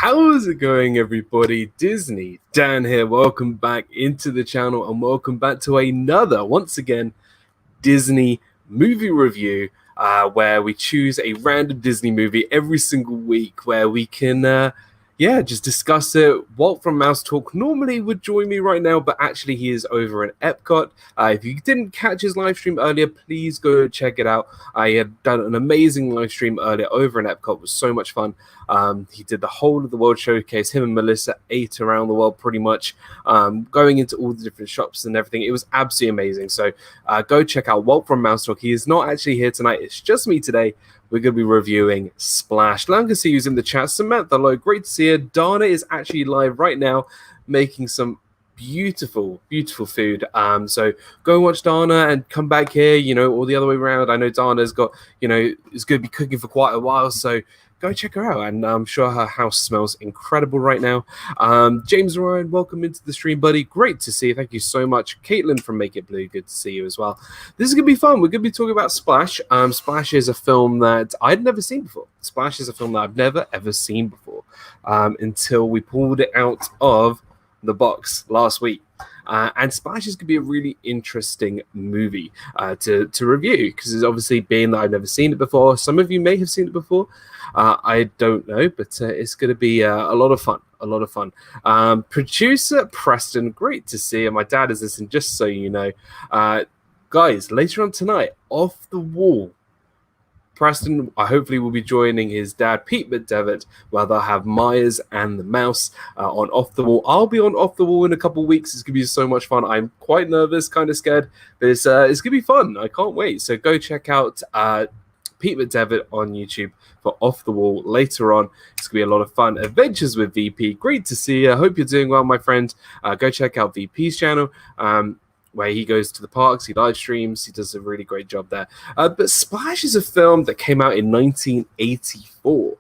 How's it going, everybody? Disney Dan here. Welcome back into the channel and welcome back to another, once again, Disney movie review, where we choose a random Disney movie every single week where we can just discuss it. Walt from Mouse Talk normally would join me right now, but actually he is over in Epcot. If you didn't catch his live stream earlier, please go check it out. I had done an amazing live stream earlier over in Epcot. It was so much fun. He did the whole of the world showcase. Him and Melissa ate around the world pretty much, going into all the different shops and everything. It was absolutely amazing. So go check out Walt from Mouse Talk. He is not actually here tonight. It's just me today. We're going to be reviewing Splash. Now I can see who's in the chat. Samantha, hello. Great to see you. Dana is actually live right now making some beautiful food. So go and watch Dana and come back here, all the other way around. I know Dana's got, is going to be cooking for quite a while. So go check her out, and I'm sure her house smells incredible right now. James Ryan, welcome into the stream, buddy. Great to see you. Thank you so much. Caitlin from Make It Blue, good to see you as well. This is going to be fun. We're going to be talking about Splash. Splash is a film that I'd never seen before. Splash is a film that I've never, ever seen before until we pulled it out of the box last week. And Splash is going to be a really interesting movie to review, because it's obviously being that I've never seen it before. Some of you may have seen it before. I don't know, but it's going to be a lot of fun. Producer Preston, great to see you. My dad is listening, just so you know. Guys, later on tonight, Off the Wall, Preston, hopefully, will be joining his dad, Pete McDevitt, where they'll have Myers and the Mouse on Off the Wall. I'll be on Off the Wall in a couple of weeks. It's going to be so much fun. I'm quite nervous, kind of scared, but it's going to be fun. I can't wait. So go check out Pete McDevitt on YouTube for Off the Wall later on. It's going to be a lot of fun. Adventures with VP, great to see you. I hope you're doing well, my friend. Go check out VP's channel, where he goes to the parks, he live streams, he does a really great job there. But Splash is a film that came out in 1984.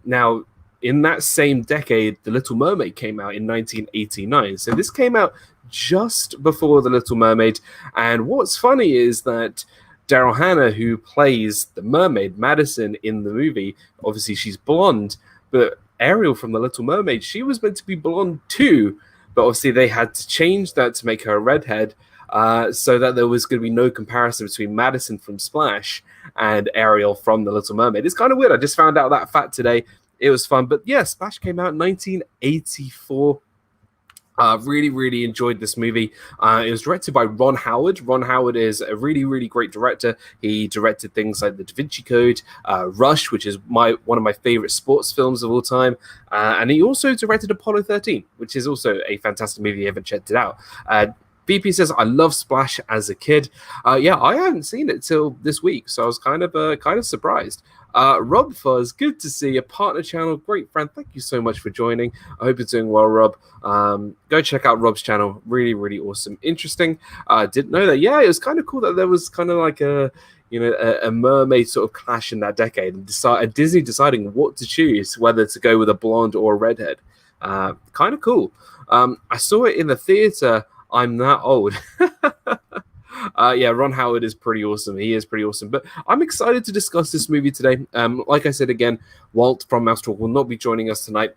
Now, in that same decade, The Little Mermaid came out in 1989. So this came out just before The Little Mermaid. And what's funny is that Daryl Hannah, who plays the mermaid, Madison, in the movie, obviously she's blonde, but Ariel from The Little Mermaid, she was meant to be blonde too. But obviously they had to change that to make her a redhead, so that there was going to be no comparison between Madison from Splash and Ariel from The Little Mermaid. It's kind of weird. I just found out that fact today. It was fun. But yeah, Splash came out in 1984. Really enjoyed this movie. It was directed by Ron Howard. Ron Howard is a really great director. He directed things like The Da Vinci Code, Rush, which is one of my favorite sports films of all time, and he also directed Apollo 13, which is also a fantastic movie. If you haven't checked it out. BP says, I love Splash as a kid. Yeah, I hadn't seen it till this week, so I was kind of surprised. RobFuz, good to see you. Partner channel, great friend. Thank you so much for joining. I hope you're doing well, Rob. Go check out Rob's channel. Really awesome. Interesting. Didn't know that. Yeah, it was kind of cool that there was kind of like a mermaid sort of clash in that decade, and Disney deciding what to choose, whether to go with a blonde or a redhead. Kind of cool. I saw it in the theater. I'm that old. Yeah, Ron Howard is pretty awesome. He is pretty awesome. But I'm excited to discuss this movie today. Like I said again, Walt from Mouse Talk will not be joining us tonight.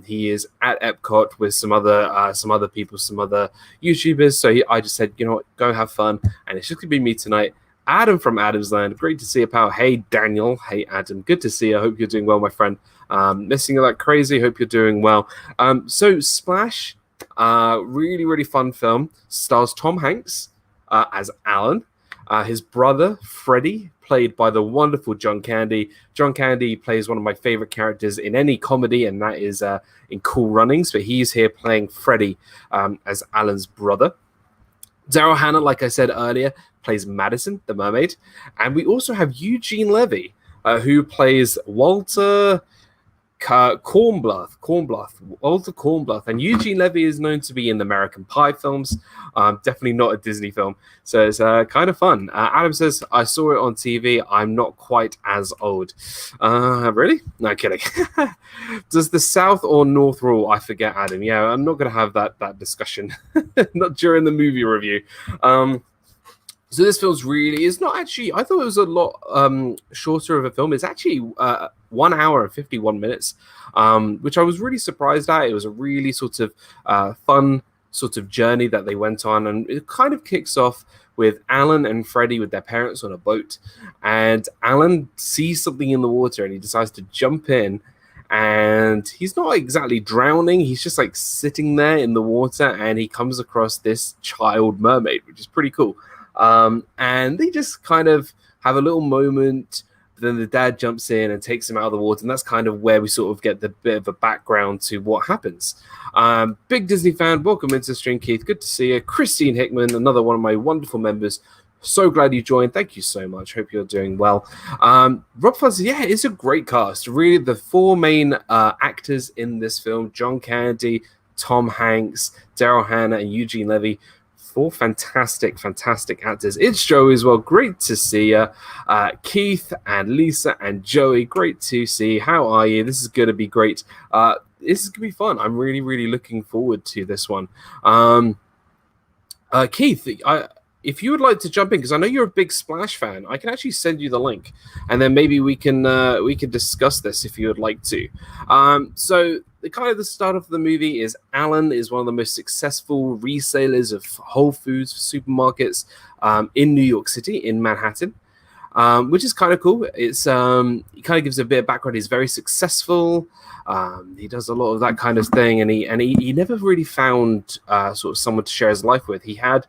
He is at Epcot with some other people, some other YouTubers. So I just said, go have fun. And it's just going to be me tonight. Adam from Adamsland, great to see you, pal. Hey, Daniel. Hey, Adam. Good to see you. I hope you're doing well, my friend. Missing you like crazy. Hope you're doing well. So Splash, really fun film. Stars Tom Hanks as Alan, his brother Freddie, played by the wonderful John Candy. John Candy plays one of my favorite characters in any comedy, and that is in Cool Runnings. But he's here playing Freddie as Alan's brother. Daryl Hannah, like I said earlier, plays Madison, the mermaid, and we also have Eugene Levy, who plays Walter Walter Kornbluth, and Eugene Levy is known to be in the American Pie films, definitely not a Disney film, so it's kind of fun. Adam says, I saw it on TV, I'm not quite as old. Really? No kidding. Does the South or North rule? I forget, Adam. Yeah, I'm not going to have that discussion, not during the movie review. So this film's really is not actually. I thought it was a lot shorter of a film. It's actually 1 hour and 51 minutes, which I was really surprised at. It was a really sort of fun sort of journey that they went on, and it kind of kicks off with Alan and Freddie with their parents on a boat, and Alan sees something in the water and he decides to jump in. And he's not exactly drowning, he's just like sitting there in the water, and he comes across this child mermaid, which is pretty cool. And they just kind of have a little moment. Then the dad jumps in and takes him out of the water, and that's kind of where we sort of get the bit of a background to what happens. Big Disney fan, welcome into the stream, Keith. Good to see you. Christine Hickman, another one of my wonderful members. So glad you joined. Thank you so much. Hope you're doing well. RobFuz, yeah, it's a great cast. Really, the four main actors in this film: John Candy, Tom Hanks, Daryl Hannah, and Eugene Levy. Four fantastic actors. It's Joey as well. Great to see you. Keith and Lisa and Joey, great to see. How are you? This is going to be great. This is going to be fun. I'm really looking forward to this one. Keith, if you would like to jump in, because I know you're a big Splash fan, I can actually send you the link, and then maybe we can discuss this if you would like to. So the start of the movie is Alan is one of the most successful resellers of Whole Foods supermarkets in New York City, in Manhattan, which is kind of cool. It's he kind of gives a bit of background. He's very successful. He does a lot of that kind of thing, and he never really found sort of someone to share his life with. He had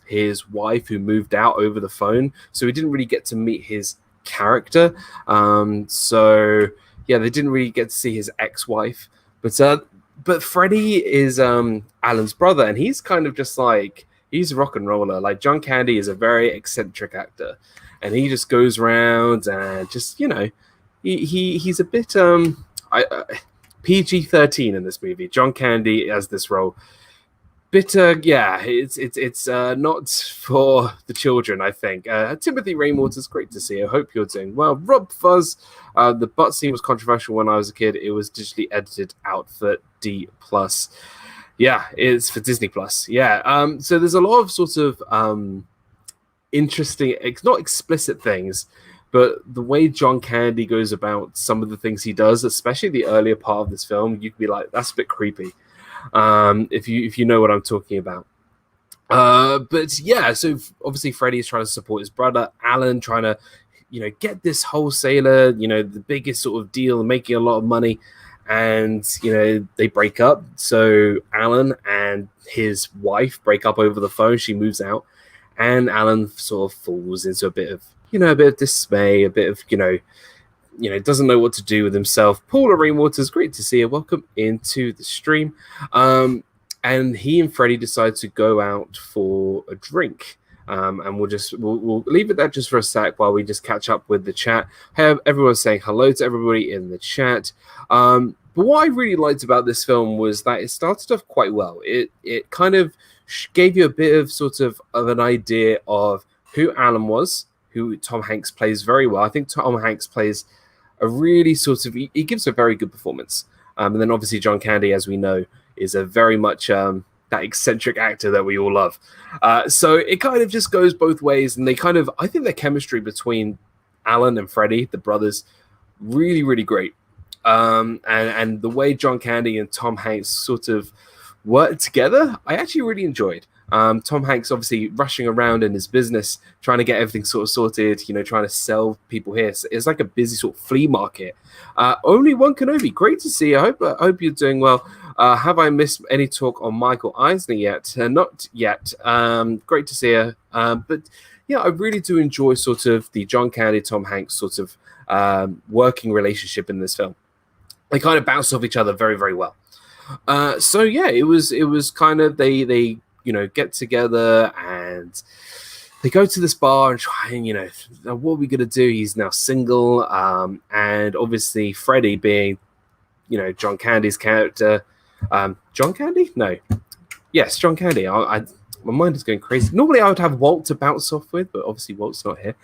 his wife who moved out over the phone, so he didn't really get to meet his character. So yeah, they didn't really get to see his ex-wife. But Freddie is Alan's brother, and he's kind of just like, he's a rock and roller. Like, John Candy is a very eccentric actor, and he just goes around and just, you know, he's a bit PG-13 in this movie. John Candy has this role. Yeah, it's not for the children, I think. Timothy Rainwater's great to see you. I hope you're doing well. RobFuz, the butt scene was controversial when I was a kid. It was digitally edited out for D+. Yeah, it's for Disney+. Yeah, so there's a lot of sort of interesting, not explicit things, but the way John Candy goes about some of the things he does, especially the earlier part of this film, you could be like, that's a bit creepy. If you know what I'm talking about. But yeah, so obviously Freddie is trying to support his brother, Alan trying to, you know, get this wholesaler, you know, the biggest sort of deal, making a lot of money, and, you know, they break up. So Alan and his wife break up over the phone. She moves out, and Alan sort of falls into a bit of dismay, a bit of, you know, doesn't know what to do with himself. Paula Rainwater's great to see her. Welcome into the stream. And he and Freddie decide to go out for a drink. And we'll leave it there just for a sec while we just catch up with the chat. Everyone's saying hello to everybody in the chat. But what I really liked about this film was that it started off quite well. It kind of gave you a bit of sort of an idea of who Alan was, who Tom Hanks plays very well. I think Tom Hanks plays a really sort of, he gives a very good performance. And then obviously John Candy, as we know, is a very much that eccentric actor that we all love. So it kind of just goes both ways. And I think the chemistry between Alan and Freddie, the brothers, really great. And the way John Candy and Tom Hanks sort of work together, I actually really enjoyed. Tom Hanks obviously rushing around in his business, trying to get everything sort of sorted, you know, trying to sell people here. So it's like a busy sort of flea market. Only One Kenobi, great to see you. I hope you're doing well. Have I missed any talk on Michael Eisner yet? Not yet. Great to see you. But yeah, I really do enjoy sort of the John Candy, Tom Hanks sort of working relationship in this film. They kind of bounce off each other very well. So yeah, it was kind of they you know, get together and they go to this bar and try and, you know, what are we going to do? He's now single. And obviously Freddie being, you know, John Candy's character. John Candy? No. Yes, John Candy. My mind is going crazy. Normally I would have Walt to bounce off with, but obviously Walt's not here.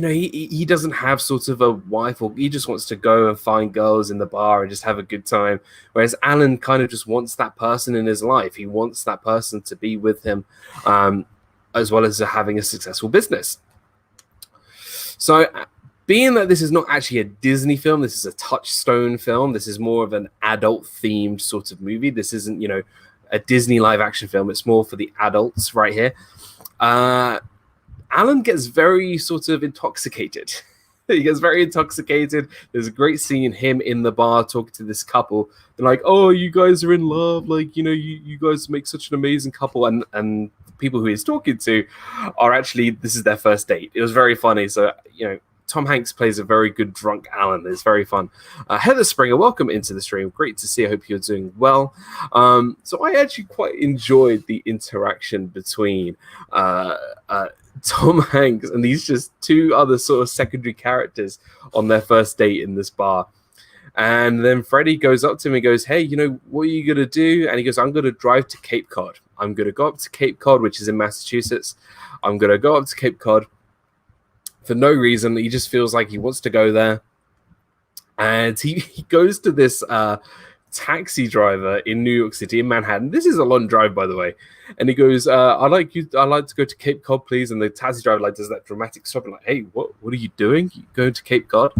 he doesn't have sort of a wife, or he just wants to go and find girls in the bar and just have a good time. Whereas Alan kind of just wants that person in his life. He wants that person to be with him, as well as having a successful business. So being that this is not actually a Disney film, this is a Touchstone film. This is more of an adult-themed sort of movie. This isn't, a Disney live-action film. It's more for the adults right here. Alan gets very sort of intoxicated. He gets very intoxicated. There's a great scene, him in the bar talking to this couple. They're like, oh, you guys are in love. Like, you guys make such an amazing couple. And people who he's talking to are actually, this is their first date. It was very funny. So, Tom Hanks plays a very good drunk Alan. It's very fun. Heather Springer, welcome into the stream. Great to see. I hope you're doing well. So I actually quite enjoyed the interaction between Tom Hanks and these just two other sort of secondary characters on their first date in this bar. And then Freddie goes up to him and goes, hey, what are you going to do? And he goes, I'm going to drive to Cape Cod. I'm going to go up to Cape Cod, which is in Massachusetts. I'm going to go up to Cape Cod for no reason. He just feels like he wants to go there. And he goes to this taxi driver in New York City, in Manhattan. This is a long drive, by the way. And he goes, I'd like to go to Cape Cod, please. And the taxi driver does that dramatic stop and hey, what are you doing? You going to Cape Cod?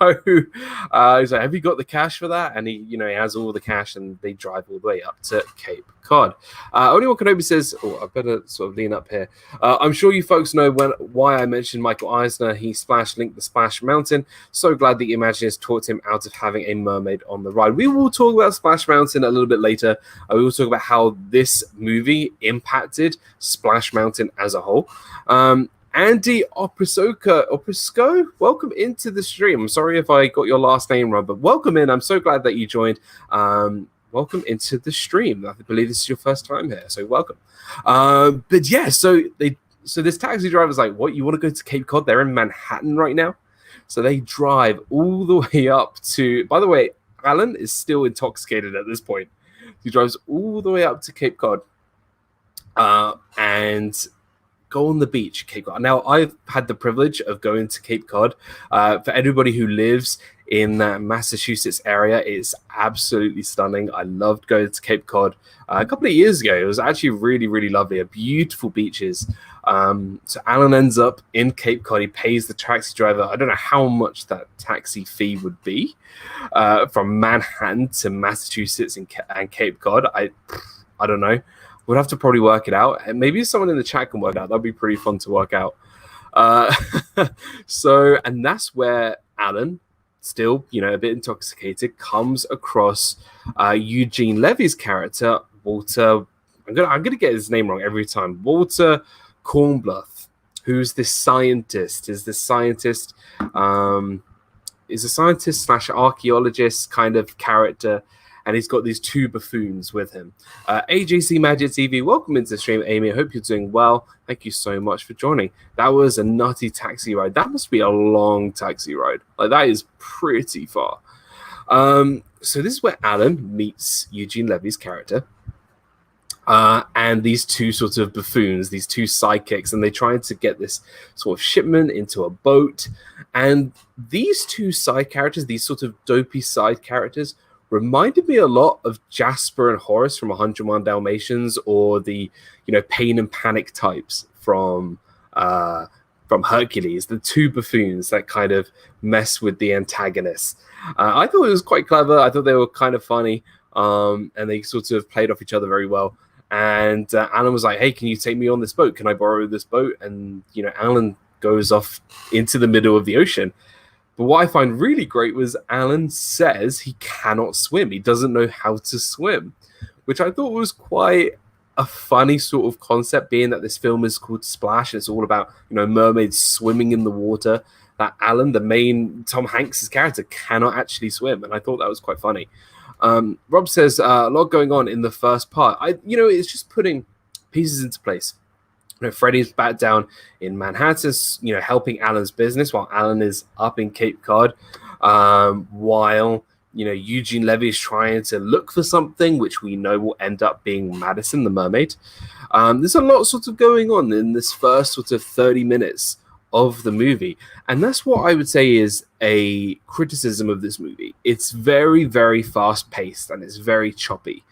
So he's like, have you got the cash for that? And he has all the cash, and they drive all the way up to Cape Cod. Only Kenobi says, I better sort of lean up here. I'm sure you folks know why I mentioned Michael Eisner. He splash linked the Splash Mountain. So glad the Imagineers taught him out of having a mermaid on the ride. We will talk about Splash Mountain a little bit later. We will talk about how this movie impacted Splash Mountain as a whole. Andy Oprisco, welcome into the stream. I'm sorry if I got your last name wrong, but welcome in. I'm so glad that you joined. Welcome into the stream. I believe this is your first time here, so welcome. But yeah, so this taxi driver's like, what, you want to go to Cape Cod? They're in Manhattan right now. So they drive all the way up to, by the way, Alan is still intoxicated at this point. He drives all the way up to Cape Cod and go on the beach, Cape Cod. Now, I've had the privilege of going to Cape Cod. For everybody who lives in that Massachusetts area, it's absolutely stunning. I loved going to Cape Cod a couple of years ago. It was actually really, really lovely. Beautiful beaches. So Alan ends up in Cape Cod. He pays the taxi driver. I don't know how much that taxi fee would be from Manhattan to Massachusetts and Cape Cod. I don't know. We'll have to probably work it out. And maybe someone in the chat can work it out. That'd be pretty fun to work out. And that's where Alan, still, a bit intoxicated, comes across Eugene Levy's character, Walter. I'm gonna get his name wrong every time. Walter Kornbluth, who's this scientist. Is a scientist / archaeologist kind of character. And he's got these two buffoons with him. AJC Magic TV, welcome into the stream, Amy. I hope you're doing well. Thank you so much for joining. That was a nutty taxi ride. That must be a long taxi ride. Like, that is pretty far. So this is where Alan meets Eugene Levy's character. And these two sort of buffoons, these two sidekicks, and they try to get this sort of shipment into a boat. And these two side characters, these sort of dopey side characters, reminded me a lot of Jasper and Horace from 101 Dalmatians, or the Pain and Panic types from Hercules, the two buffoons that kind of mess with the antagonists. I thought it was quite clever. I thought they were kind of funny, and they sort of played off each other very well. And Alan was like, hey, can you take me on this boat? Can I borrow this boat? And Alan goes off into the middle of the ocean. But what I find really great was Alan says he cannot swim. He doesn't know how to swim, which I thought was quite a funny sort of concept, being that this film is called Splash. And it's all about, mermaids swimming in the water. That Alan, the main Tom Hanks' character, cannot actually swim. And I thought that was quite funny. Rob says a lot going on in the first part. It's just putting pieces into place. Freddie's back down in Manhattan, helping Alan's business while Alan is up in Cape Cod. While Eugene Levy is trying to look for something, which we know will end up being Madison the mermaid. There's a lot sort of going on in this first sort of 30 minutes of the movie. And that's what I would say is a criticism of this movie. It's very, very fast paced and it's very choppy.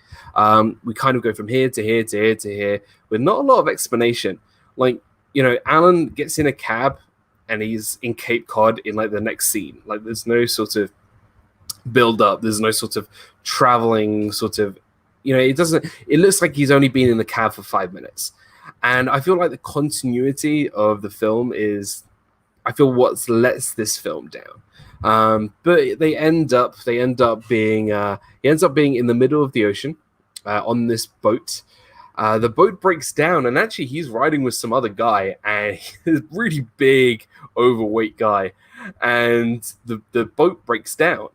We kind of go from here to here to here to here with not a lot of explanation. Like, Alan gets in a cab and he's in Cape Cod in like the next scene. Like, there's no sort of build up. There's no sort of traveling sort of, it looks like he's only been in the cab for 5 minutes. And I feel like the continuity of the film is, what lets this film down. But they end up being, he ends up being in the middle of the ocean on this boat. The boat breaks down, and actually he's riding with some other guy, and he's a really big, overweight guy. And the boat breaks down.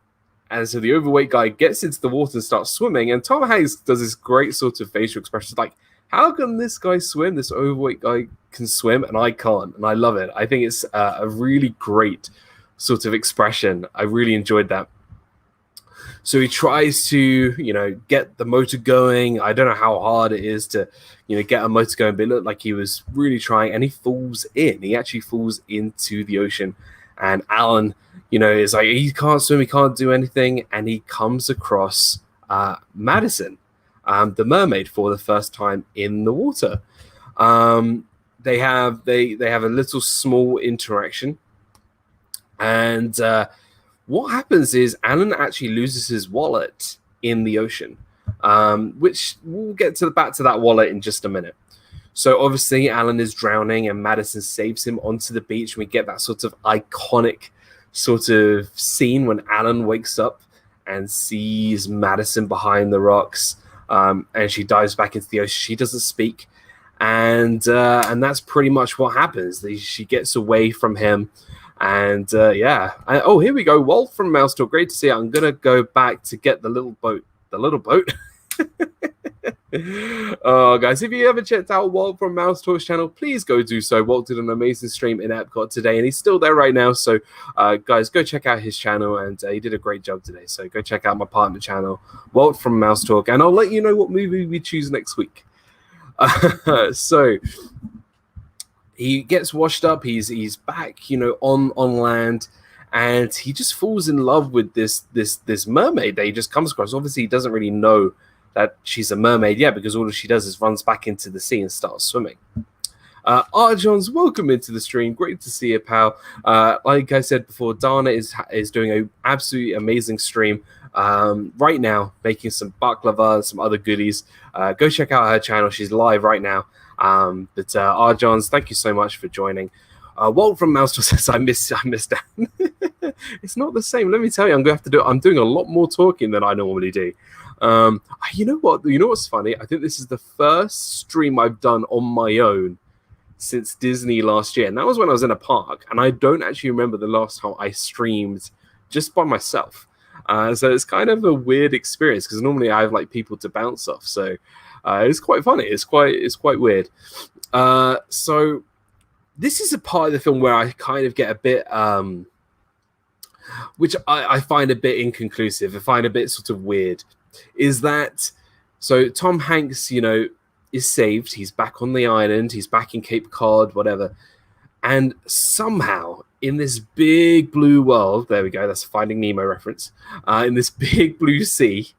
And so the overweight guy gets into the water and starts swimming, and Tom Hanks does this great sort of facial expression, like, how can this guy swim? This overweight guy can swim, and I can't. And I love it. I think it's a really great sort of expression. I really enjoyed that. So he tries to, get the motor going. I don't know how hard it is to, get a motor going, but it looked like he was really trying, and he falls in. He actually falls into the ocean. And Alan, is like, he can't swim, he can't do anything. And he comes across Madison, the mermaid, for the first time in the water. They have a little small interaction. And what happens is Alan actually loses his wallet in the ocean, which we'll get back to that wallet in just a minute. So obviously Alan is drowning and Madison saves him onto the beach. We get that sort of iconic sort of scene when Alan wakes up and sees Madison behind the rocks, and she dives back into the ocean. She doesn't speak, and that's pretty much what happens. She gets away from him. And oh, here we go. Walt from Mouse Talk. Great to see you. I'm gonna go back to get the little boat. The little boat. Oh, guys, if you haven't checked out Walt from Mouse Talk's channel, please go do so. Walt did an amazing stream in Epcot today, and he's still there right now. So, guys, go check out his channel, and he did a great job today. So go check out my partner channel, Walt from Mouse Talk, and I'll let you know what movie we choose next week. So. He gets washed up. He's back, on land, and he just falls in love with this mermaid that he just comes across. Obviously, he doesn't really know that she's a mermaid yet, because all she does is runs back into the sea and starts swimming. Art Johns, welcome into the stream. Great to see you, pal. Like I said before, Dana is doing an absolutely amazing stream right now, making some baklava and some other goodies. Go check out her channel. She's live right now. But R. Johns, thank you so much for joining. Walt from Mouse says, I miss Dan. It's not the same. Let me tell you, I'm doing a lot more talking than I normally do. You know what? You know what's funny? I think this is the first stream I've done on my own since Disney last year. And that was when I was in a park. And I don't actually remember the last time I streamed just by myself. So it's kind of a weird experience, because normally I have like people to bounce off. So it's quite funny. It's quite weird. So this is a part of the film where I kind of get a bit, which I find a bit inconclusive. I find a bit sort of weird. Is that so? Tom Hanks, is saved. He's back on the island. He's back in Cape Cod, whatever. And somehow, in this big blue world, there we go. That's a Finding Nemo reference. In this big blue sea.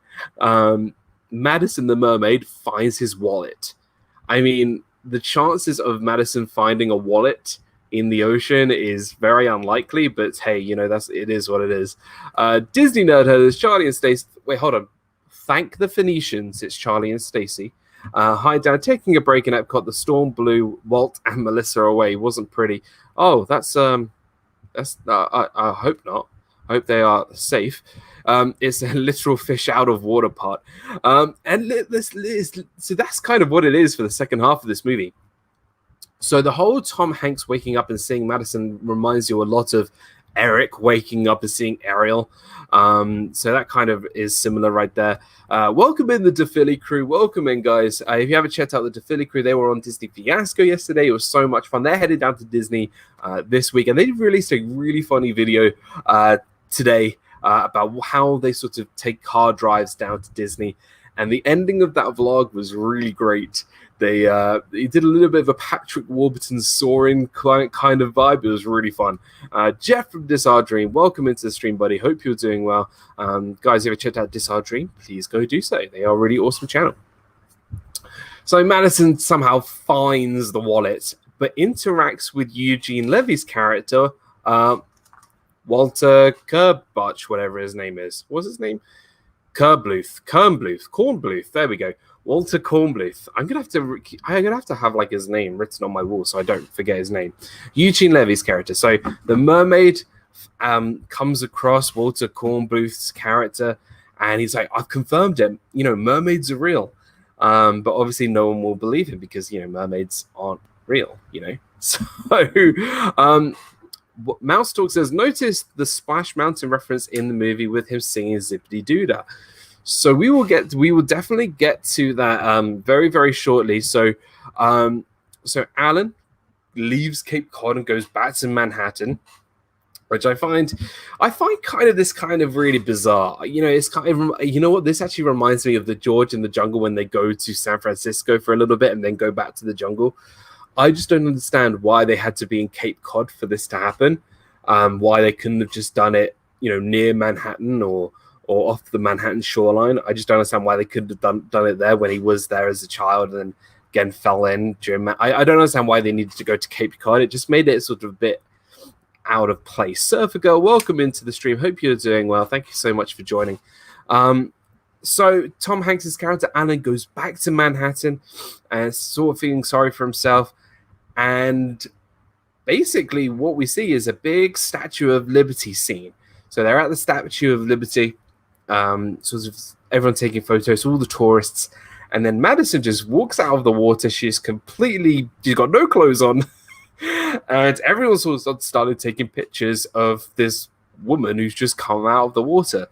Madison the mermaid finds his wallet. I mean, the chances of Madison finding a wallet in the ocean is very unlikely, but hey, it is what it is. Disney Nerd Herders, Charlie and Stacey. Wait, hold on. Thank the Phoenicians. It's Charlie and Stacey. Hi, Dad. Taking a break in Epcot. The storm blew Walt and Melissa away. Wasn't pretty. Oh, that's I hope not. Hope they are safe. It's a literal fish out of water part. So that's kind of what it is for the second half of this movie. So the whole Tom Hanks waking up and seeing Madison reminds you a lot of Eric waking up and seeing Ariel. So that kind of is similar right there. Welcome in the DePhilly crew. Welcome in, guys. If you haven't checked out the DePhilly crew, they were on Disney Fiasco yesterday. It was so much fun. They're headed down to Disney this week, and they released a really funny video today about how they sort of take car drives down to Disney. And the ending of that vlog was really great. They did a little bit of a Patrick Warburton soaring kind of vibe. It was really fun. Jeff from This Our Dream, welcome into the stream, buddy. Hope you're doing well. Guys, if you ever checked out This Our Dream, please go do so. They are a really awesome channel. So Madison somehow finds the wallet, but interacts with Eugene Levy's character, Walter Kurbach, whatever his name is. What's his name? Kornbluth. There we go. Walter Kornbluth. I'm gonna have to have like his name written on my wall so I don't forget his name. Eugene Levy's character. So the mermaid comes across Walter Kornbluth's character, and he's like, "I've confirmed it. You know, mermaids are real." But obviously, no one will believe him because mermaids aren't real. So Mouse Talk says, notice the Splash Mountain reference in the movie with him singing Zippity Doodah. So we will definitely get to that very, very shortly. So Alan leaves Cape Cod and goes back to Manhattan, which I find this really bizarre. It's kind of, what, this actually reminds me of the George in the Jungle when they go to San Francisco for a little bit and then go back to the jungle. I just don't understand why they had to be in Cape Cod for this to happen. Why they couldn't have just done it, near Manhattan or off the Manhattan shoreline. I just don't understand why they couldn't have done it there when he was there as a child and then again fell in during. I don't understand why they needed to go to Cape Cod. It just made it sort of a bit out of place. Surfer Girl, welcome into the stream. Hope you're doing well. Thank you so much for joining. So Tom Hanks's character Alan goes back to Manhattan and sort of feeling sorry for himself. And basically what we see is a big Statue of Liberty scene. So they're at the Statue of Liberty, sort of everyone taking photos, all the tourists. And then Madison just walks out of the water. She's got no clothes on. And everyone sort of started taking pictures of this woman who's just come out of the water.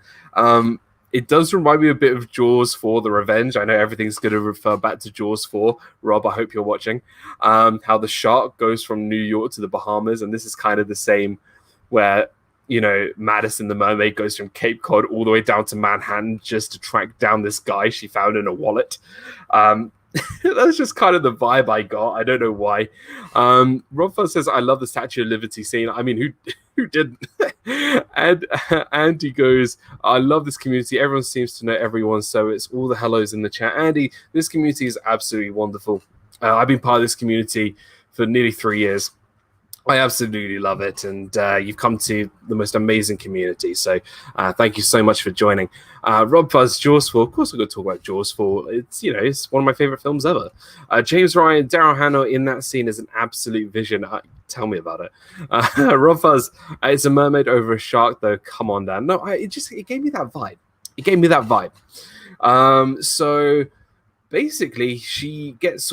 It does remind me a bit of Jaws 4, The Revenge. I know everything's going to refer back to Jaws 4. Rob, I hope you're watching. How the shark goes from New York to the Bahamas. And this is kind of the same where, Madison the mermaid goes from Cape Cod all the way down to Manhattan just to track down this guy she found in a wallet. That's just kind of the vibe I got. I don't know why. RobFuz says, I love the Statue of Liberty scene. I mean, who didn't? And Andy goes, I love this community. Everyone seems to know everyone, so it's all the hellos in the chat. Andy, this community is absolutely wonderful. I've been part of this community for nearly 3 years. I absolutely love it, and you've come to the most amazing community. So thank you so much for joining. RobFuz, Jaws 4. Of course, we're going to talk about Jaws 4. It's one of my favorite films ever. James Ryan, Daryl Hannah in that scene is an absolute vision. Tell me about it. RobFuz, it's a mermaid over a shark, though. Come on, Dan. No, it gave me that vibe. So basically, she gets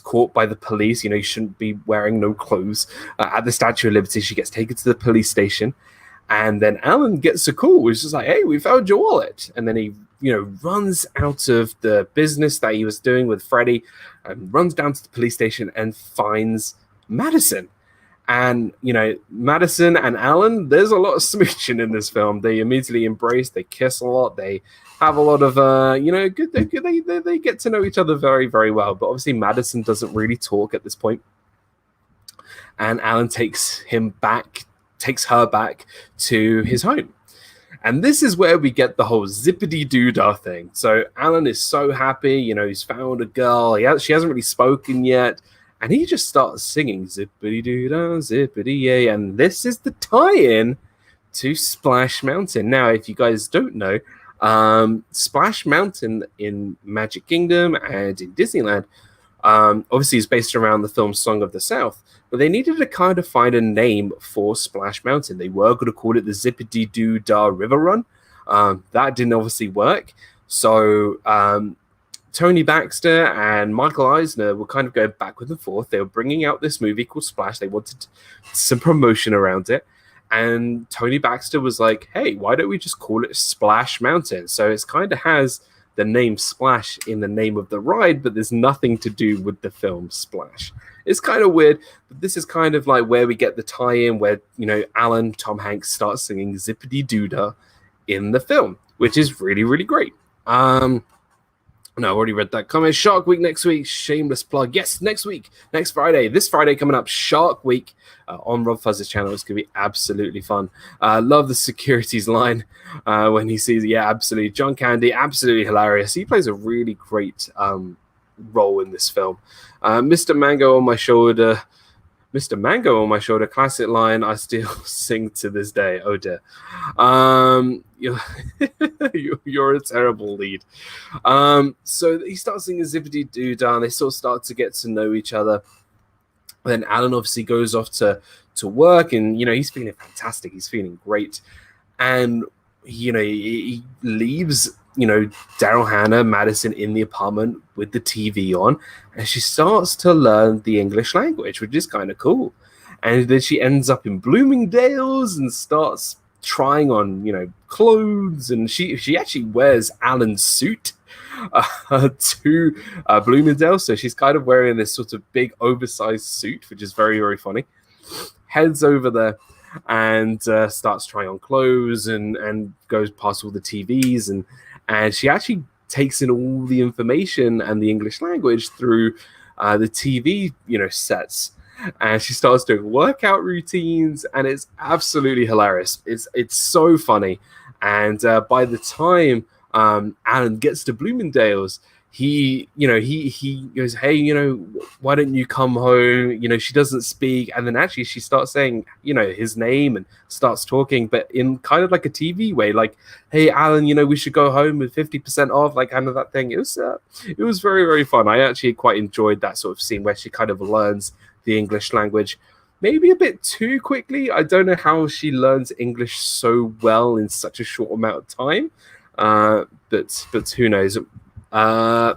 caught by the police. You shouldn't be wearing no clothes at the Statue of Liberty. She gets taken to the police station, and then Alan gets a call. He's just like, "Hey, we found your wallet," and then he, runs out of the business that he was doing with Freddie, and runs down to the police station and finds Madison. And Madison and Alan, there's a lot of smooching in this film. They immediately embrace, they kiss a lot, they have a lot of good. They get to know each other very, very well. But obviously, Madison doesn't really talk at this point, and Alan takes her back to his home. And this is where we get the whole zippity doodah thing. So Alan is so happy, he's found a girl. She hasn't really spoken yet. And he just starts singing zippity doodah, zippity yay. And this is the tie-in to Splash Mountain. Now, if you guys don't know, Splash Mountain in Magic Kingdom and in Disneyland obviously is based around the film Song of the South. But they needed to kind of find a name for Splash Mountain. They were going to call it the Zippity Doodah River Run. That didn't obviously work. So Tony Baxter and Michael Eisner were kind of going backwards and forth. They were bringing out this movie called Splash. They wanted some promotion around it. And Tony Baxter was like, hey, why don't we just call it Splash Mountain? So it kind of has the name Splash in the name of the ride, but there's nothing to do with the film Splash. It's kind of weird, but this is kind of like where we get the tie-in where, Alan, Tom Hanks starts singing Zippity Doodah in the film, which is really, really great. No, I already read that comment. Shark Week next week. Shameless plug. Yes, next week. Next Friday. This Friday coming up. Shark Week on RobFuz's channel. It's going to be absolutely fun. Love the securities line when he sees it. Yeah, absolutely. John Candy, absolutely hilarious. He plays a really great role in this film. Mr. Mango on my shoulder. Mr. Mango on my shoulder, classic line I still sing to this day. Oh dear. You're a terrible lead. So he starts singing Zippity Doo Dah, and they sort of start to get to know each other. Then Alan obviously goes off to work, and he's feeling fantastic. He's feeling great. And he leaves Daryl Hannah, Madison in the apartment with the TV on, and she starts to learn the English language, which is kind of cool. And then she ends up in Bloomingdale's and starts trying on, clothes, and she actually wears Alan's suit to Bloomingdale. So she's kind of wearing this sort of big oversized suit, which is very, very funny. Heads over there and starts trying on clothes and goes past all the TVs, and she actually takes in all the information and the English language through the TV, sets. And she starts doing workout routines, and it's absolutely hilarious. It's so funny. And by the time Alan gets to Bloomingdale's, he goes, hey, why don't you come home? She doesn't speak. And then actually she starts saying, his name and starts talking, but in kind of like a TV way, like, hey, Alan, we should go home with 50% off, like kind of that thing. It was very, very fun. I actually quite enjoyed that sort of scene where she kind of learns the English language maybe a bit too quickly. I don't know how she learns English so well in such a short amount of time. But who knows?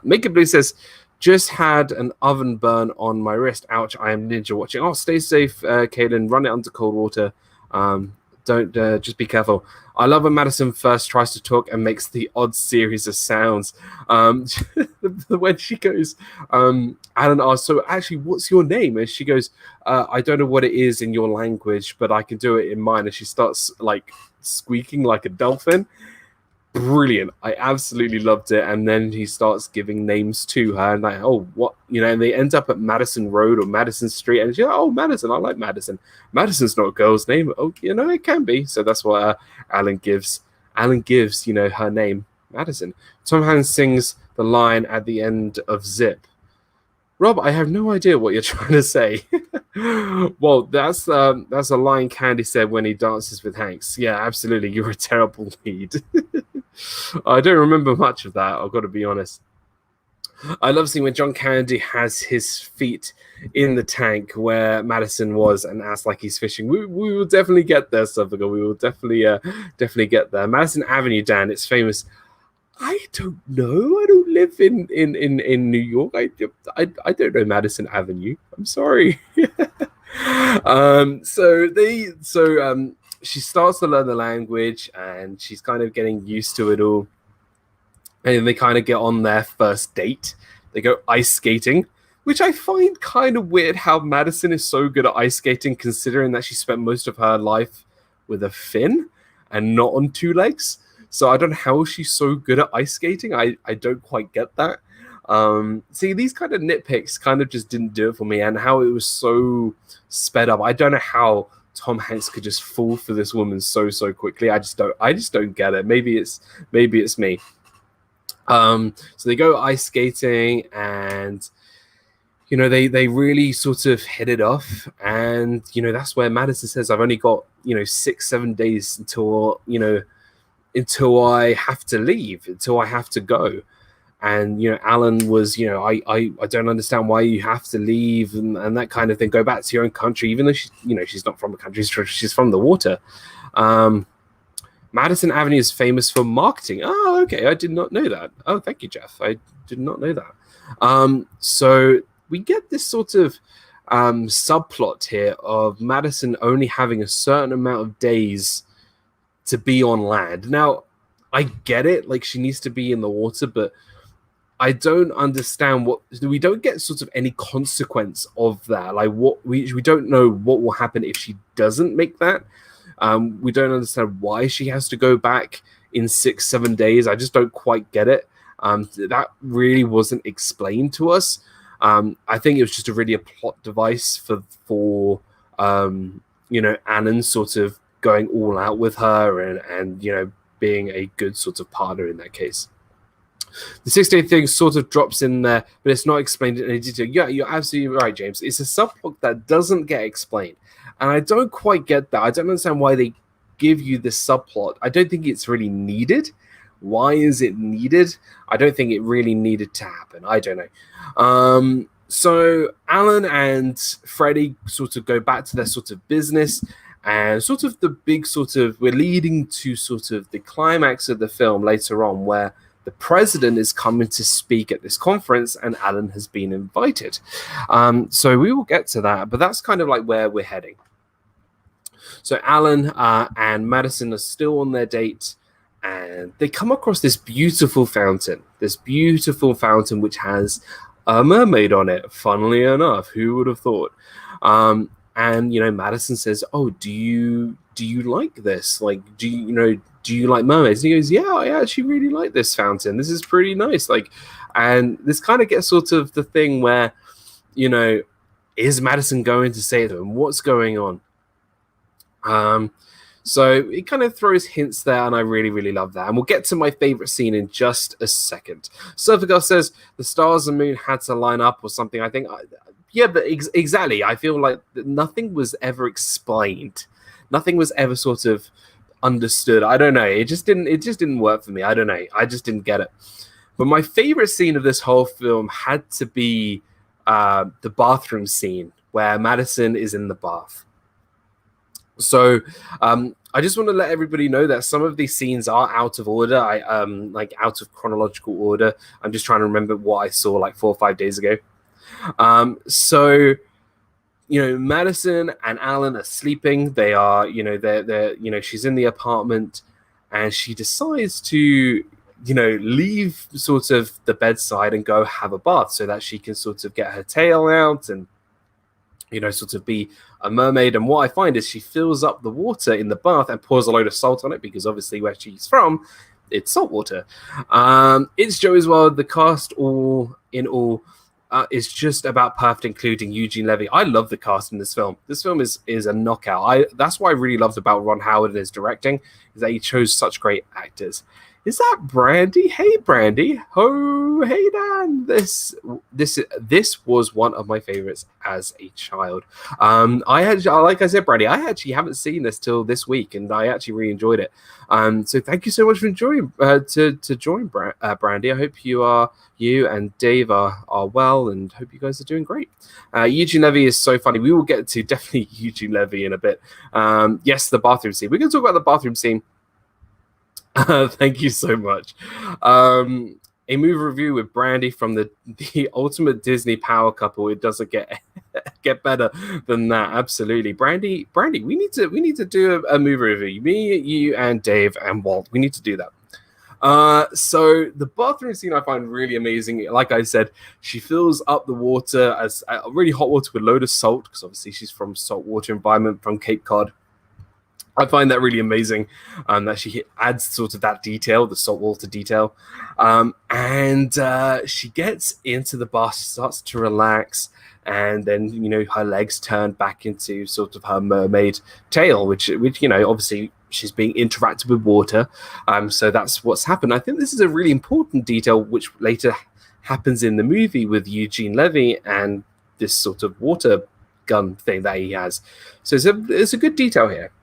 Make It Blue says, just had an oven burn on my wrist. Ouch, I am ninja watching. Oh, stay safe, Kaylin. Run it under cold water. Don't just be careful. I love when Madison first tries to talk and makes the odd series of sounds. When she goes, Alan asks, so actually, what's your name? And she goes, I don't know what it is in your language, but I can do it in mine. And she starts like squeaking like a dolphin. Brilliant. I absolutely loved it. And then he starts giving names to her, and like, oh, what, and they end up at Madison Road or Madison Street, and she's like, oh, Madison, I like Madison. Madison's not a girl's name. Oh, it can be. So that's why Alan gives her name, Madison. Tom Hanks sings the line at the end of Zip. Rob, I have no idea what you're trying to say. Well, that's a line Candy said when he dances with Hanks. Yeah, absolutely. You're a terrible lead. I don't remember much of that, I've got to be honest. I love seeing when John Candy has his feet in the tank where Madison was and acts like he's fishing. We will definitely get there, Suffolk. We will definitely get there. Madison Avenue, Dan, it's famous. I don't know. I don't live in New York. I don't know Madison Avenue. I'm sorry. She starts to learn the language, and she's kind of getting used to it all. And they kind of get on their first date. They go ice skating, which I find kind of weird how Madison is so good at ice skating, considering that she spent most of her life with a fin and not on two legs. So I don't know how she's so good at ice skating. I don't quite get that. See, these kind of nitpicks kind of just didn't do it for me, and how it was so sped up. I don't know how Tom Hanks could just fall for this woman so quickly. I just don't get it. Maybe it's me. So they go ice skating, and they really sort of hit it off, and that's where Madison says, I've only got 6-7 days until I have to leave, until I have to go. And Alan was, I don't understand why you have to leave, and that kind of thing. Go back to your own country, even though she's not from a country, she's from the water. Madison Avenue is famous for marketing. Oh, okay, I did not know that. Oh, thank you, Jeff. I did not know that. So we get this sort of subplot here of Madison only having a certain amount of days to be on land. Now, I get it, like she needs to be in the water, but I don't understand we don't get sort of any consequence of that. Like we don't know what will happen if she doesn't make that. We don't understand why she has to go back in 6-7 days. I just don't quite get it. That really wasn't explained to us. I think it was just a plot device for Alan sort of going all out with her and being a good sort of partner in that case. The 6-day thing sort of drops in there, but it's not explained in any detail. Yeah, you're absolutely right, James. It's a subplot that doesn't get explained. And I don't quite get that. I don't understand why they give you this subplot. I don't think it's really needed. Why is it needed? I don't think it really needed to happen. I don't know. So Alan and Freddie sort of go back to their sort of business, and sort of the big we're leading to sort of the climax of the film later on, where the president is coming to speak at this conference and Alan has been invited. So we will get to that, but that's kind of like where we're heading. So Alan and Madison are still on their date, and they come across this beautiful fountain which has a mermaid on it, funnily enough. Who would have thought? And Madison says, "Oh, do you like this? Like, do you like mermaids?" And he goes, "Yeah, I actually really like this fountain. This is pretty nice." And this kind of gets sort of the thing where, is Madison going to say to him, what's going on? So it kind of throws hints there, and I really, really love that. And we'll get to my favorite scene in just a second. Surfer says the stars and moon had to line up or something. I think, yeah, but exactly. I feel like nothing was ever explained. Nothing was ever sort of understood. I don't know. It just didn't work for me. I don't know. I just didn't get it. But my favorite scene of this whole film had to be the bathroom scene where Madison is in the bath. So I just want to let everybody know that some of these scenes are out of order. Like out of chronological order. I'm just trying to remember what I saw like 4 or 5 days ago. So Madison and Alan are sleeping. They are, they're she's in the apartment, and she decides to, leave sort of the bedside and go have a bath so that she can sort of get her tail out and, sort of be a mermaid. And what I find is she fills up the water in the bath and pours a load of salt on it, because obviously where she's from, it's salt water. It's Joey's World. The cast all in all is just about perfect, including Eugene Levy. I love the cast in this film. This film is a knockout. That's what I really loved about Ron Howard and his directing, is that he chose such great actors. Is that Brandy? Hey, Brandy. Oh, hey, Dan. This was one of my favorites as a child. Like I said, Brandy, I actually haven't seen this till this week, and I actually really enjoyed it. So thank you so much for joining Brandy. I hope you and Dave are well, and hope you guys are doing great. Eugene Levy is so funny. We will get to definitely Eugene Levy in a bit. Yes, the bathroom scene. We're going to talk about the bathroom scene. Thank you so much. A movie review with Brandy from the ultimate Disney power couple. It doesn't get better than that. Absolutely, Brandy. We need to do a movie review. Me, you, and Dave and Walt. We need to do that. So the bathroom scene I find really amazing. Like I said, she fills up the water as really hot water with a load of salt, because obviously she's from saltwater environment from Cape Cod. I find that really amazing, that she adds sort of that detail, the saltwater detail. And she gets into the bath, starts to relax, and then, her legs turn back into sort of her mermaid tail, which obviously she's being interacted with water. So that's what's happened. I think this is a really important detail, which later happens in the movie with Eugene Levy and this sort of water gun thing that he has. So it's a good detail here.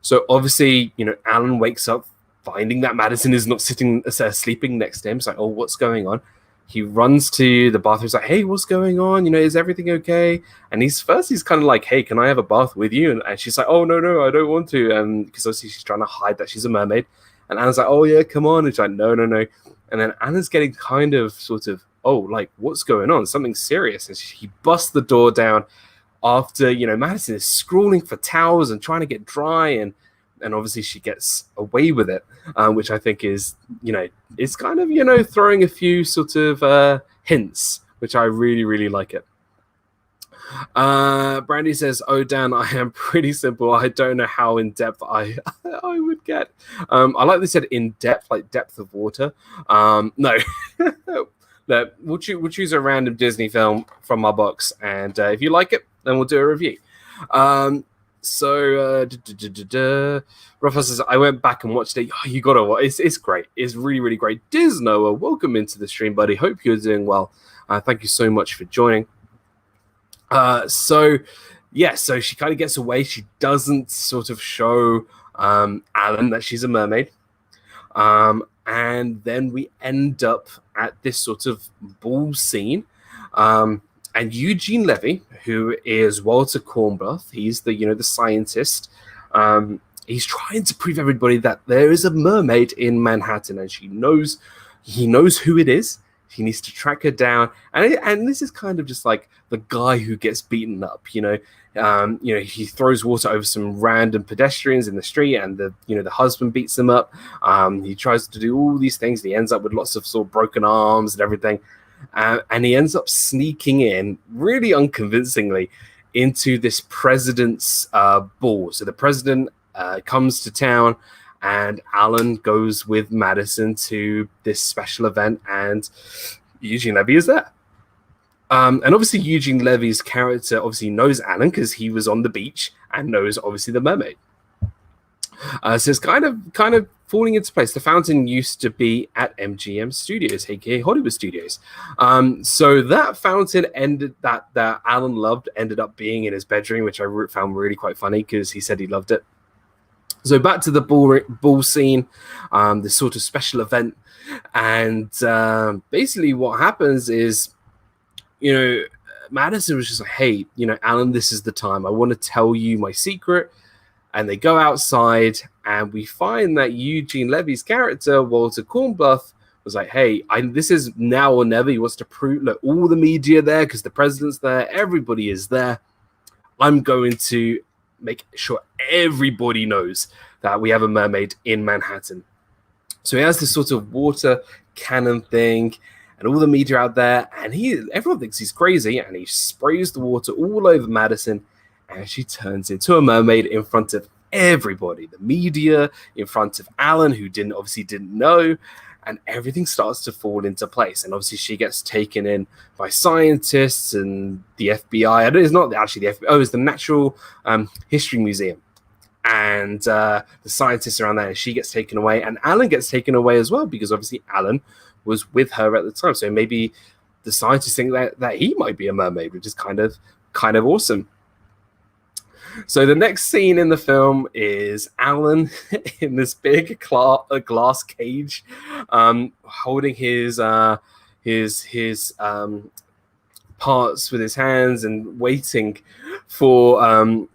So obviously, Alan wakes up finding that Madison is not sleeping next to him. It's like, oh, what's going on? He runs to the bathroom. He's like, hey, what's going on? Is everything okay? And he's kind of like, hey, can I have a bath with you? And she's like, oh, no, I don't want to. Because obviously she's trying to hide that she's a mermaid. And Anna's like, oh, yeah, come on. And she's like, no. And then Anna's getting kind of sort of, oh, like, what's going on? Something serious. And he busts the door down after, Madison is scrawling for towels and trying to get dry. And and obviously she gets away with it, which I think is, it's kind of, throwing a few sort of hints, which I really, really like it. Brandy says, "Oh, Dan, I am pretty simple. I don't know how in depth I I would get." I like they said in depth, like depth of water. No, no, we'll choose a random Disney film from our box, and if you like it, then we'll do a review. So RobFuz says, "I went back and watched it. Oh, you gotta watch. It's great. It's really, really great." Diz Noah, welcome into the stream, buddy. Hope you're doing well. Thank you so much for joining. So she kind of gets away. She doesn't sort of show Alan that she's a mermaid. And then we end up at this sort of ball scene. And Eugene Levy, who is Walter Kornbluth, he's the scientist. He's trying to prove everybody that there is a mermaid in Manhattan, and he knows who it is. He needs to track her down, and this is kind of just like the guy who gets beaten up. He throws water over some random pedestrians in the street, and the husband beats him up. He tries to do all these things, and he ends up with lots of sort of broken arms and everything, and he ends up sneaking in really unconvincingly into this president's ball. So the president comes to town, and Alan goes with Madison to this special event, and Eugene Levy is there. And obviously Eugene Levy's character obviously knows Alan because he was on the beach and knows obviously the mermaid. So it's kind of falling into place. The fountain used to be at MGM Studios, aka Hollywood Studios. So that fountain that Alan loved ended up being in his bedroom, which I found really quite funny because he said he loved it. So back to the ball scene, this sort of special event, and basically what happens is, Madison was just like, "Hey, Alan, this is the time. I want to tell you my secret." And they go outside, and we find that Eugene Levy's character, Walter Kornbluth, was like, "Hey, this is now or never." He wants to prove, look, all the media there because the president's there, everybody is there. I'm going to make sure everybody knows that we have a mermaid in Manhattan. So he has this sort of water cannon thing, and all the media out there, and everyone thinks he's crazy, and he sprays the water all over Madison, and she turns into a mermaid in front of everybody, the media, in front of Alan, who obviously didn't know, and everything starts to fall into place. And obviously she gets taken in by scientists and the FBI. It's not actually the FBI. Oh, it's the Natural History Museum. And the scientists around there, and she gets taken away. And Alan gets taken away as well, because obviously Alan was with her at the time. So maybe the scientists think that he might be a mermaid, which is kind of awesome. So the next scene in the film is Alan in this big glass cage, holding his parts with his hands and waiting for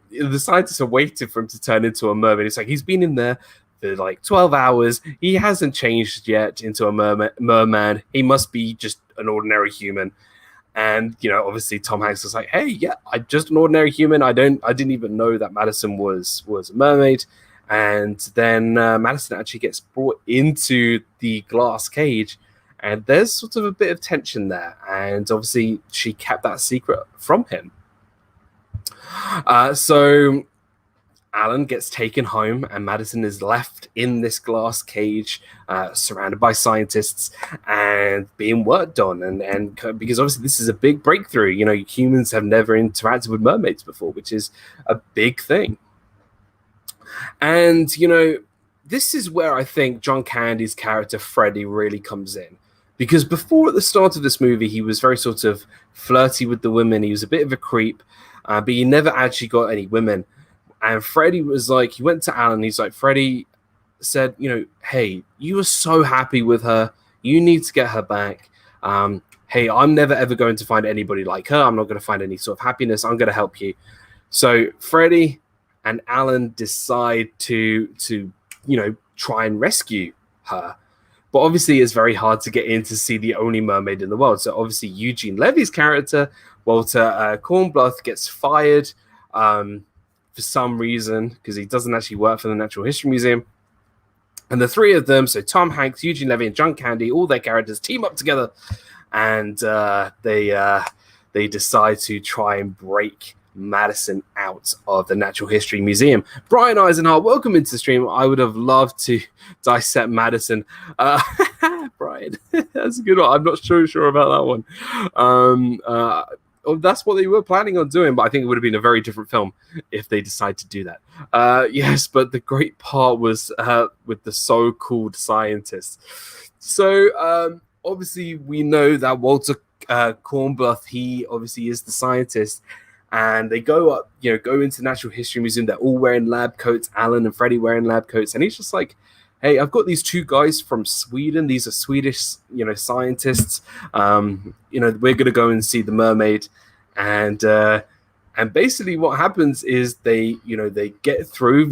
the scientists are waiting for him to turn into a mermaid. It's like he's been in there for like 12 hours. He hasn't changed yet into a merman. He must be just an ordinary human. And obviously Tom Hanks was like, "Hey, yeah, I'm just an ordinary human. I didn't even know that Madison was a mermaid." And then Madison actually gets brought into the glass cage, and there's sort of a bit of tension there. And obviously she kept that secret from him. So Alan gets taken home, and Madison is left in this glass cage, surrounded by scientists and being worked on. And because obviously this is a big breakthrough, humans have never interacted with mermaids before, which is a big thing. And, this is where I think John Candy's character, Freddie, really comes in. Because before, at the start of this movie, he was very sort of flirty with the women. He was a bit of a creep, but he never actually got any women. And Freddie was like, he went to Alan. He's like, Freddie said, "Hey, you were so happy with her. You need to get her back. Hey, I'm never, ever going to find anybody like her. I'm not going to find any sort of happiness. I'm going to help you." So Freddie and Alan decide to try and rescue her. But obviously, it's very hard to get in to see the only mermaid in the world. So obviously, Eugene Levy's character, Walter Kornbluth, gets fired. for some reason, because he doesn't actually work for the Natural History Museum. And the three of them, so Tom Hanks, Eugene Levy, and John Candy, all their characters team up together, and they decide to try and break Madison out of the Natural History Museum. Brian Eisenhart, welcome into the stream. I would have loved to dissect Madison. Brian, that's a good one. I'm not sure about that one. That's what they were planning on doing, but I think it would have been a very different film if they decide to do that. Yes, but the great part was with the so-called scientists. So obviously we know that Walter Kornbluth, he obviously is the scientist, and they go into the Natural History Museum. They're all wearing lab coats. Alan and Freddie wearing lab coats, and he's just like, hey, I've got these two guys from Sweden. These are Swedish, scientists. We're going to go and see the mermaid. And basically what happens is they get through,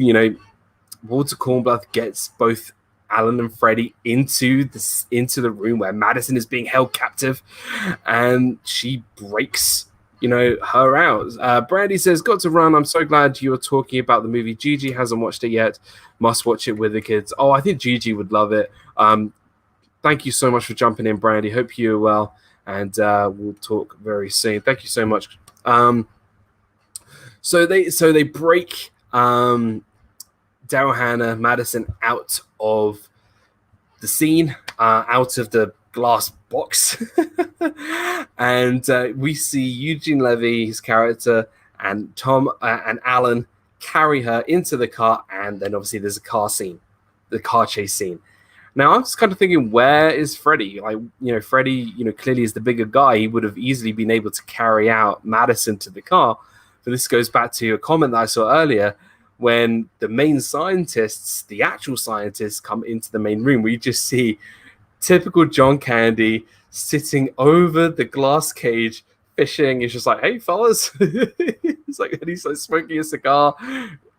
Walter Kornbluth gets both Alan and Freddie into the room where Madison is being held captive, and she breaks her out. Brandy says, got to run. I'm so glad you're talking about the movie. Gigi hasn't watched it yet. Must watch it with the kids. Oh, I think Gigi would love it. Thank you so much for jumping in, Brandy. Hope you're well, and we'll talk very soon. Thank you so much. So they break Daryl Hannah, Madison out of the scene, out of the glass box. And we see Eugene Levy, his character, and Tom and Alan carry her into the car, and then obviously there's a the car chase scene. Now I'm just kind of thinking, where is Freddie? Freddie, clearly is the bigger guy. He would have easily been able to carry out Madison to the car. But this goes back to a comment that I saw earlier, when the main scientists, the actual scientists, come into the main room. We just see typical John Candy sitting over the glass cage fishing. He's just like, hey fellas. He's like smoking a cigar.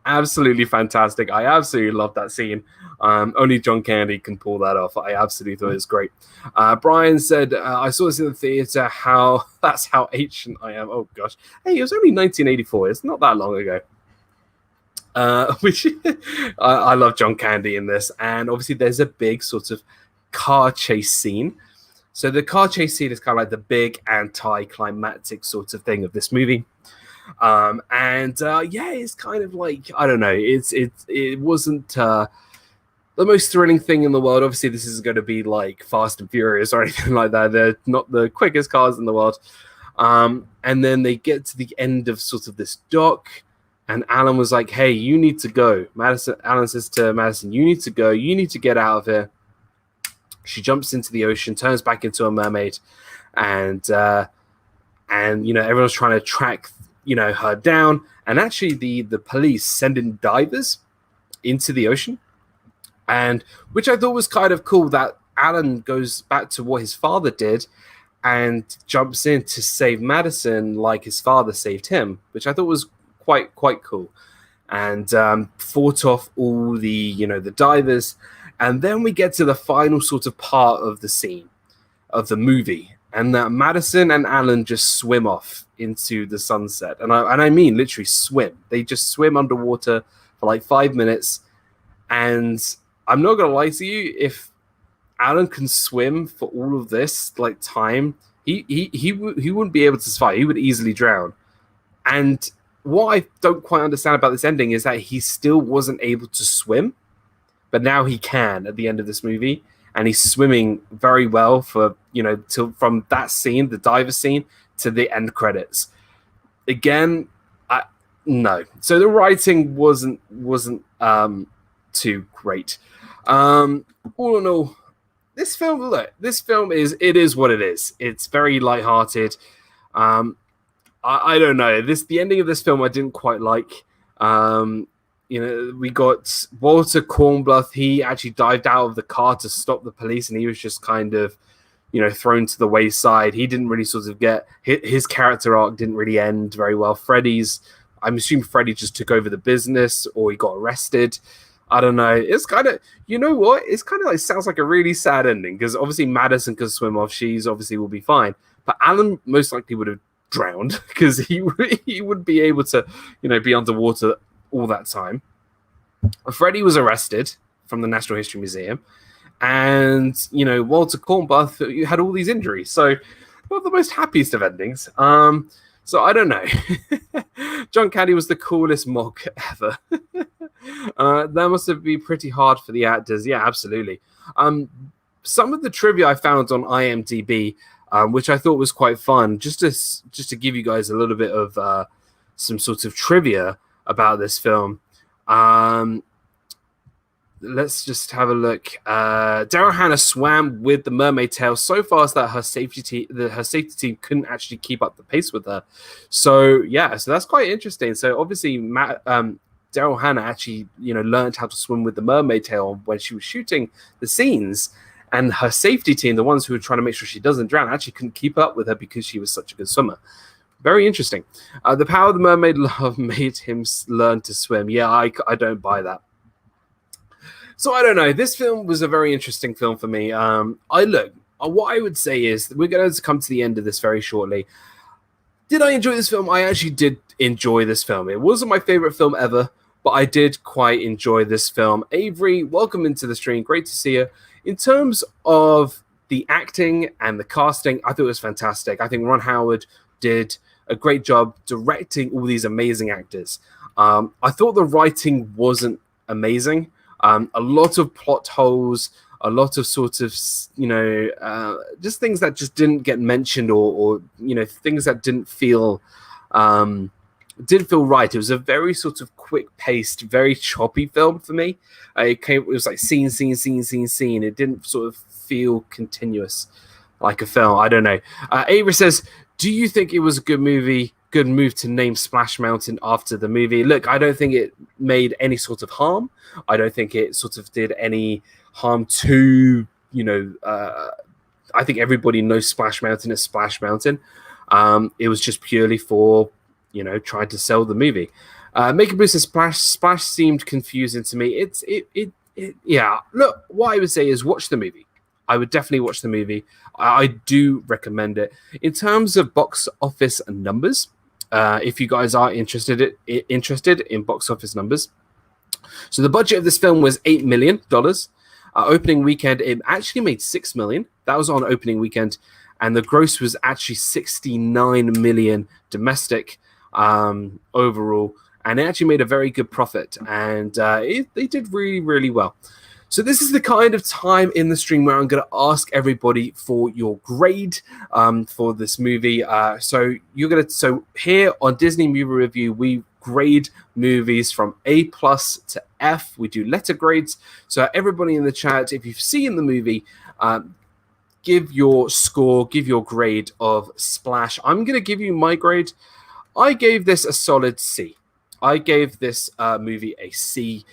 Absolutely fantastic. I absolutely love that scene. Only John Candy can pull that off. I absolutely thought it was great. Brian said, I saw this in the theater. That's how ancient I am. Oh gosh. Hey, it was only 1984. It's not that long ago. Which I love John Candy in this. And obviously there's a big sort of car chase scene. So the car chase scene is kind of like the big anti-climactic sort of thing of this movie. It's kind of like, I don't know, it wasn't the most thrilling thing in the world. Obviously this isn't going to be like Fast and Furious or anything like that. They're not the quickest cars in the world. And then they get to the end of sort of this dock, and Alan was like, hey, you need to go. Alan says to Madison, you need to go, you need to get out of here. She jumps into the ocean, turns back into a mermaid, and everyone's trying to track her down. And actually the police send in divers into the ocean, and which I thought was kind of cool, that Alan goes back to what his father did and jumps in to save Madison like his father saved him, which I thought was quite cool. And fought off all the the divers. And then we get to the final sort of part of the scene of the movie, and that Madison and Alan just swim off into the sunset. And I mean literally swim. They just swim underwater for like 5 minutes. And I'm not gonna lie to you, if Alan can swim for all of this like time, he wouldn't be able to survive. He would easily drown. And what I don't quite understand about this ending is that he still wasn't able to swim, but now he can at the end of this movie, and he's swimming very well for from that scene, the diver scene, to the end credits. Again, no. So the writing wasn't too great. All in all, this film is what it is. It's very lighthearted. I don't know. The ending of this film I didn't quite like. We got Walter Kornbluth. He actually dived out of the car to stop the police, and he was just kind of, thrown to the wayside. He didn't really sort of get his character arc didn't really end very well. I'm assuming Freddie just took over the business, or he got arrested. I don't know. It's kind of, it's kind of like, sounds like a really sad ending, because obviously Madison can swim off. She's obviously will be fine, but Alan most likely would have drowned, because he would be able to, be underwater all that time. Freddie was arrested from the Natural History Museum, and Walter Kornbluth had all these injuries. So not the most happiest of endings. So I don't know. John Candy was the coolest Mog ever. That must have been pretty hard for the actors. Yeah, absolutely. Some of the trivia I found on IMDb, which I thought was quite fun, just to give you guys a little bit of some sort of trivia about this film. Let's just have a look. Daryl Hannah swam with the mermaid tail so fast that her safety team couldn't actually keep up the pace with her. So yeah, so that's quite interesting. So obviously, Daryl Hannah actually learned how to swim with the mermaid tail when she was shooting the scenes, and her safety team, the ones who were trying to make sure she doesn't drown, actually couldn't keep up with her because she was such a good swimmer. Very interesting. The power of the mermaid love made him learn to swim. Yeah, I don't buy that. So I don't know. This film was a very interesting film for me. What I would say is we're going to come to the end of this very shortly. Did I enjoy this film? I actually did enjoy this film. It wasn't my favorite film ever, but I did quite enjoy this film. Avery, welcome into the stream. Great to see you. In terms of the acting and the casting, I thought it was fantastic. I think Ron Howard did a great job directing all these amazing actors. I thought the writing wasn't amazing. A lot of plot holes, a lot of sort of, just things that just didn't get mentioned or things that didn't feel right. It was a very sort of quick-paced, very choppy film for me. It was like scene. It didn't sort of feel continuous like a film. I don't know. Avery says, do you think it was a good move to name Splash Mountain after the movie? Look, I don't think it made any sort of harm. I don't think it sort of did any harm to, I think everybody knows Splash Mountain is Splash Mountain. It was just purely for, trying to sell the movie. Make a Blue says Splash seemed confusing to me. Yeah. Look, what I would say is watch the movie. I would definitely watch the movie. I do recommend it. In terms of box office numbers, if you guys are interested in box office numbers, so the budget of this film was $8 million. Opening weekend, it actually made $6 million. That was on opening weekend, and the gross was actually $69 million domestic overall, and it actually made a very good profit, and they did really, really well. So this is the kind of time in the stream where I'm going to ask everybody for your grade for this movie. So here on Disney Movie Review, we grade movies from A+ to F. We do letter grades. So everybody in the chat, if you've seen the movie, give your score, give your grade of Splash. I'm going to give you my grade. I gave this a solid C. I gave this movie a C.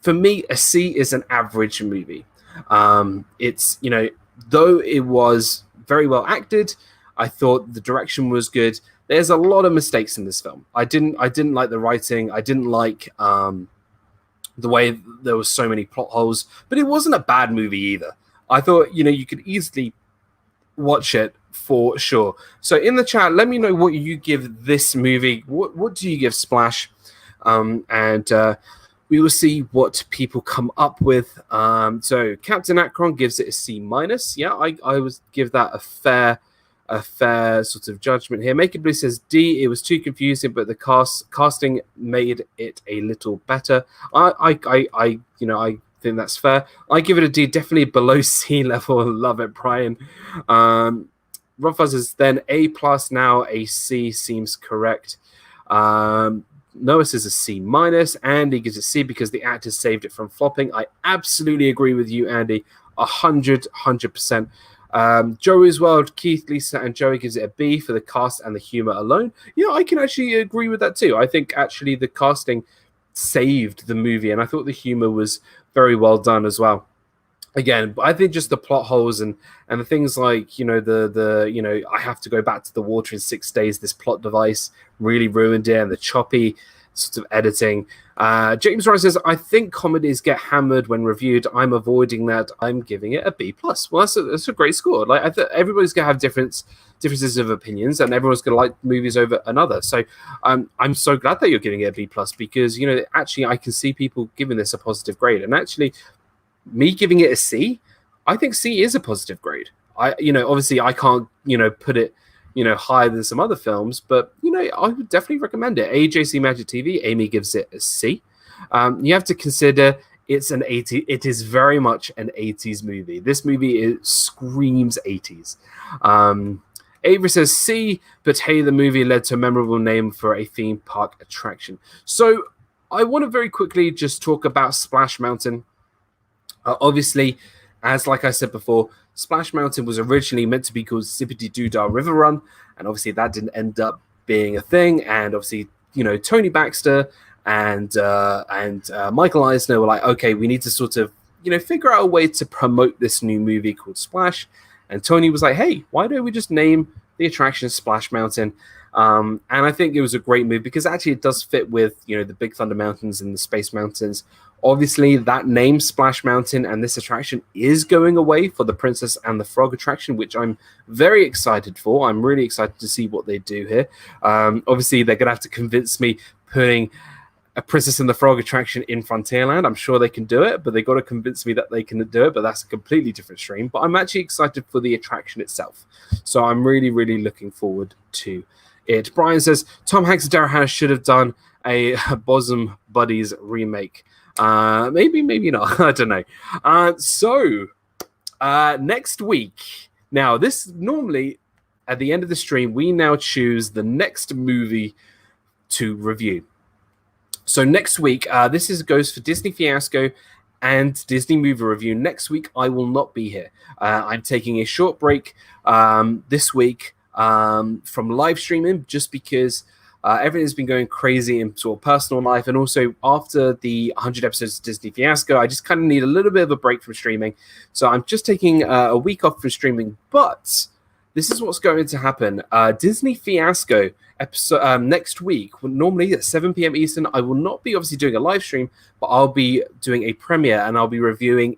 For me, a C is an average movie. It's, though it was very well acted, I thought the direction was good. There's a lot of mistakes in this film. I didn't like the writing. I didn't like the way there was so many plot holes, but it wasn't a bad movie either. I thought, you could easily watch it for sure. So in the chat, let me know what you give this movie. What do you give Splash? We will see what people come up with. So Captain Akron gives it a C-. Yeah, I would give that a fair sort of judgment here. Make It Blue says D. It was too confusing, but the casting made it a little better. I think that's fair. I give it a D, definitely below C level. Love it, Brian. RobFuz is then A+, now a C seems correct. Noah says a C-. Andy gives a C because the actors saved it from flopping. I absolutely agree with you, Andy. 100%. Joey's World, Keith, Lisa, and Joey gives it a B for the cast and the humor alone. Yeah, I can actually agree with that too. I think actually the casting saved the movie, and I thought the humor was very well done as well. Again, I think just the plot holes and the things like, I have to go back to the water in 6 days, this plot device really ruined it, and the choppy sort of editing. James Wright says, I think comedies get hammered when reviewed. I'm avoiding that. I'm giving it a B+. Well, that's a great score. Like, I think everybody's going to have differences of opinions, and everyone's going to like movies over another. So I'm so glad that you're giving it a B+, because, you know, actually I can see people giving this a positive grade. And actually, me giving it a C, I think C is a positive grade. Obviously I can't, put it, higher than some other films, but, I would definitely recommend it. AJC Magic TV, Amy gives it a C. You have to consider it is very much an 80s movie. This movie screams 80s. Avery says C, but hey, the movie led to a memorable name for a theme park attraction. So I want to very quickly just talk about Splash Mountain. Obviously, as like I said before, Splash Mountain was originally meant to be called Zippity Doodah River Run, and obviously that didn't end up being a thing. And obviously, Tony Baxter and Michael Eisner were like, okay, we need to sort of, figure out a way to promote this new movie called Splash. And Tony was like, hey, why don't we just name the attraction Splash Mountain? And I think it was a great move because actually it does fit with, the Big Thunder Mountains and the Space Mountains. Obviously, that name Splash Mountain and this attraction is going away for the Princess and the Frog attraction, which I'm very excited for. I'm really excited to see what they do here. Obviously, they're going to have to convince me putting a Princess and the Frog attraction in Frontierland. I'm sure they can do it, but they got to convince me that they can do it, but that's a completely different stream. But I'm actually excited for the attraction itself. So I'm really, really looking forward to it. Brian says, Tom Hanks and Daryl Hannah should have done a Bosom Buddies remake. Maybe not. I don't know. So next week, now this normally at the end of the stream, we now choose the next movie to review. So next week, this goes for Disney Fiasco and Disney Movie Review. Next week, I will not be here. I'm taking a short break this week from live streaming just because everything's been going crazy in sort of personal life. And also after the 100 episodes of Disney Fiasco, I just kind of need a little bit of a break from streaming. So I'm just taking a week off from streaming. But this is what's going to happen. Disney Fiasco episode next week, normally at 7 p.m. Eastern. I will not be obviously doing a live stream, but I'll be doing a premiere and I'll be reviewing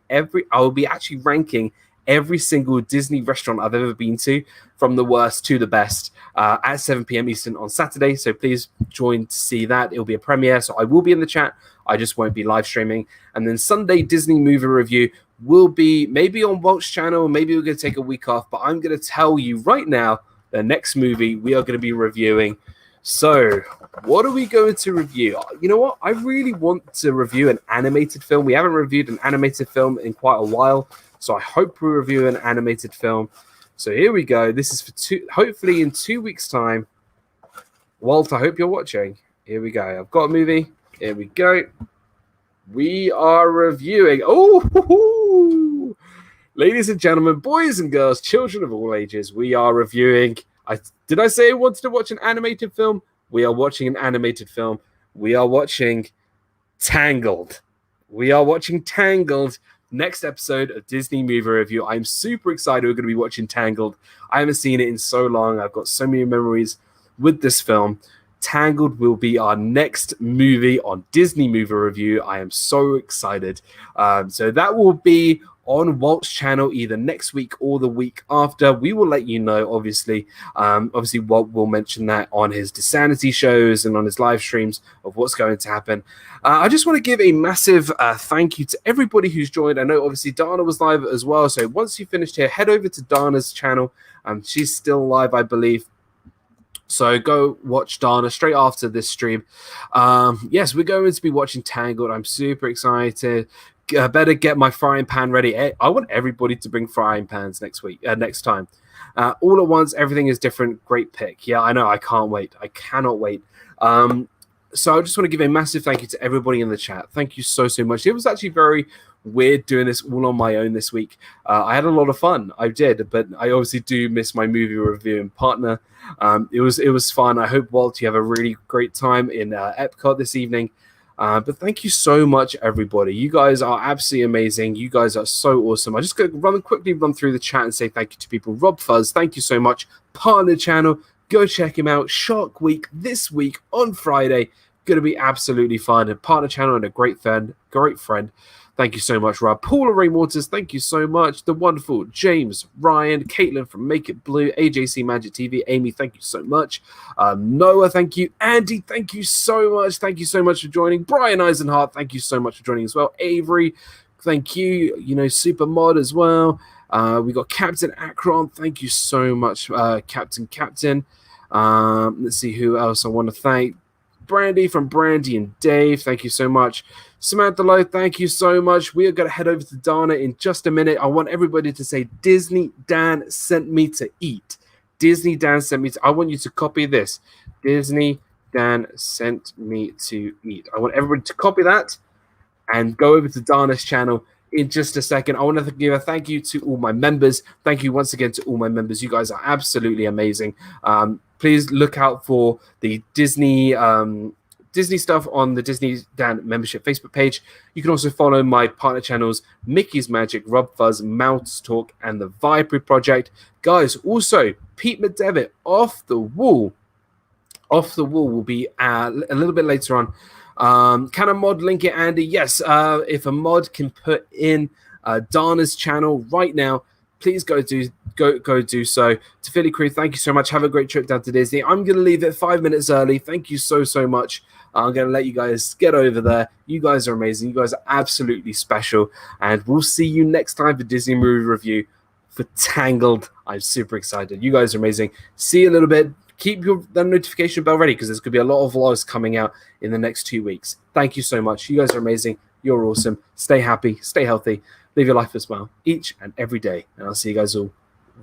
I'll be actually ranking every single Disney restaurant I've ever been to, from the worst to the best, at 7 p.m. Eastern on Saturday. So please join to see that. It'll be a premiere, so I will be in the chat. I just won't be live streaming. And then Sunday, Disney Movie Review will be maybe on Walt's channel. Maybe we're going to take a week off, but I'm going to tell you right now the next movie we are going to be reviewing. So what are we going to review? You know what? I really want to review an animated film. We haven't reviewed an animated film in quite a while, so I hope we review an animated film. So here we go. This is for hopefully in 2 weeks' time. Walt, I hope you're watching. Here we go. I've got a movie. Here we go. We are reviewing. Oh, ladies and gentlemen, boys and girls, children of all ages, we are reviewing. Did I say I wanted to watch an animated film? We are watching an animated film. We are watching Tangled. We are watching Tangled. Next episode of Disney Movie Review. I'm super excited we're going to be watching Tangled. I haven't seen it in so long. I've got so many memories with this film. Tangled will be our next movie on Disney Movie Review. I am so excited. So that will be on Walt's channel either next week or the week after. We will let you know, obviously. Obviously, Walt will mention that on his Disanity shows and on his live streams of what's going to happen. I just want to give a massive thank you to everybody who's joined. I know, obviously, Dana was live as well. So once you finished here, head over to Dana's channel. She's still live, I believe. So go watch Dana straight after this stream. Yes, we're going to be watching Tangled. I'm super excited. Better get my frying pan ready. I want everybody to bring frying pans next time. All at once, everything is different. Great pick. Yeah, I know. I can't wait. I cannot wait. So I just want to give a massive thank you to everybody in the chat. Thank you so much. It was actually very weird doing this all on my own this week. I had a lot of fun. I did, but I obviously do miss my movie reviewing partner. It was fun. I hope, Walt, you have a really great time in Epcot this evening. But thank you so much, everybody. You guys are absolutely amazing. You guys are so awesome. I just going to quickly run through the chat and say thank you to people. RobFuz, thank you so much. Partner channel, go check him out. Shark Week this week on Friday. Going to be absolutely fun. A partner channel and a great friend. Thank you so much, Rob. Paula Ray Waters, thank you so much. The wonderful James, Ryan, Caitlin from Make It Blue, AJC Magic TV, Amy, thank you so much. Noah, thank you. Andy, thank you so much. Thank you so much for joining. Brian Eisenhart, thank you so much for joining as well. Avery, thank you. Super Mod as well. We got Captain Akron, thank you so much, Captain. Let's see who else I want to thank. Brandy from Brandy and Dave, thank you so much. Samantha Lowe, thank you so much. We are going to head over to Dana in just a minute. I want everybody to say, Disney Dan sent me to eat. Disney Dan sent me to... I want you to copy this. Disney Dan sent me to eat. I want everybody to copy that and go over to Dana's channel in just a second. I want to give a thank you to all my members. Thank you once again to all my members. You guys are absolutely amazing. Please look out for the Disney stuff on the Disney Dan membership Facebook page. You can also follow my partner channels, Mickey's Magic, RobFuz, Mouse Talk, and the Viapree Project. Guys, also, Pete McDevitt, Off the Wall will be a little bit later on. Can a mod link it, Andy? Yes, if a mod can put in Dana's channel right now, please go do so. To Philly Crew, thank you so much. Have a great trip down to Disney. I'm going to leave it 5 minutes early. Thank you so much. I'm going to let you guys get over there. You guys are amazing. You guys are absolutely special. And we'll see you next time for Disney Movie Review for Tangled. I'm super excited. You guys are amazing. See you a little bit. Keep the notification bell ready because there's going to be a lot of vlogs coming out in the next 2 weeks. Thank you so much. You guys are amazing. You're awesome. Stay happy. Stay healthy. Live your life with a smile each and every day. And I'll see you guys all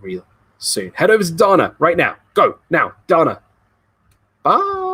real soon. Head over to Dana right now. Go now, Dana. Bye.